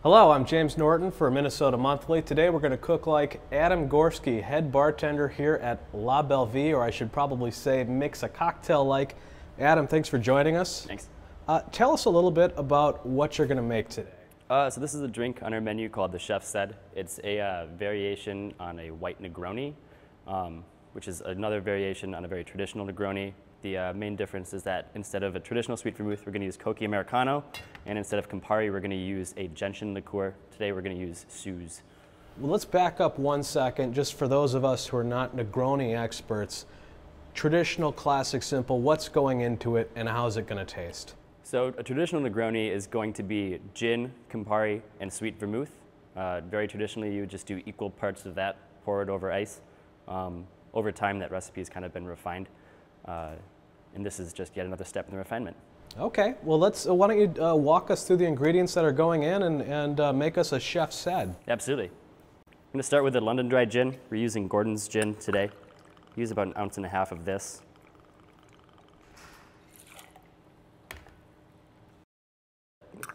Hello, I'm James Norton for Minnesota Monthly. Today we're going to cook like Adam Gorski, head bartender here at Belle Vie, or I should probably say mix a cocktail like. Adam, thanks for joining us. Thanks. Tell us a little bit about what you're going to make today. So this is a drink on our menu called the Chef Said. It's a variation on a white Negroni, which is another variation on a very traditional Negroni. The main difference is that instead of a traditional sweet vermouth, we're going to use Coca Americano, and instead of Campari, we're going to use a gentian liqueur. Today we're going to use Suze. Well, let's back up one second, just for those of us who are not Negroni experts. Traditional, classic, simple, what's going into it and how's it going to taste? So a traditional Negroni is going to be gin, Campari, and sweet vermouth. Very traditionally, you would just do equal parts of that, pour it over ice. Over time, that recipe has kind of been refined. And this is just yet another step in the refinement. Okay, well why don't you walk us through the ingredients that are going in and make us a Chef Said. Absolutely. I'm going to start with the London Dry Gin. We're using Gordon's gin today. Use about 1.5 ounces of this.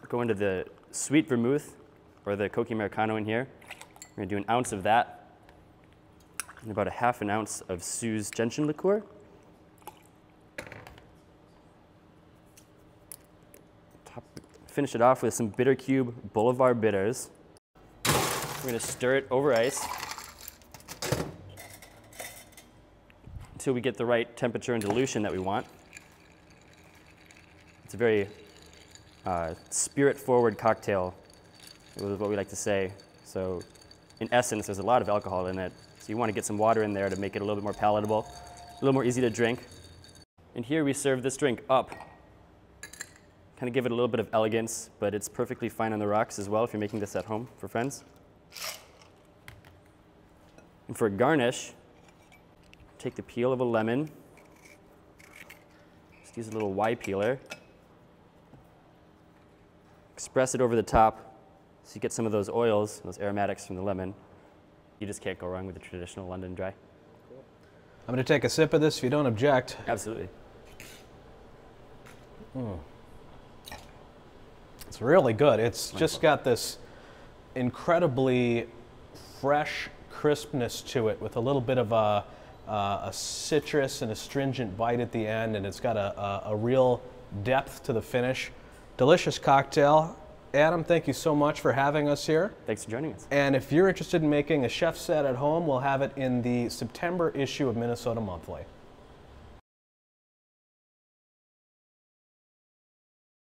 Go into the sweet vermouth, or the Coca Americano in here. We're going to do 1 ounce of that, and about 1/2 ounce of Suze gentian liqueur. Finish it off with some Bitter Cube Boulevard bitters. We're going to stir it over ice until we get the right temperature and dilution that we want. It's a very spirit-forward cocktail, is what we like to say. So in essence, there's a lot of alcohol in it. So you want to get some water in there to make it a little bit more palatable, a little more easy to drink. And here we serve this drink up. Kind of give it a little bit of elegance, but it's perfectly fine on the rocks as well if you're making this at home for friends. And for a garnish, take the peel of a lemon. Just use a little Y peeler. Express it over the top so you get some of those oils, those aromatics from the lemon. You just can't go wrong with the traditional London Dry. I'm going to take a sip of this if you don't object. Absolutely. It's really good. It's just got this incredibly fresh crispness to it with a little bit of a citrus and astringent bite at the end, and it's got a real depth to the finish. Delicious cocktail. Adam, thank you so much for having us here. Thanks for joining us. And if you're interested in making a Chef Said at home, we'll have it in the September issue of Minnesota Monthly.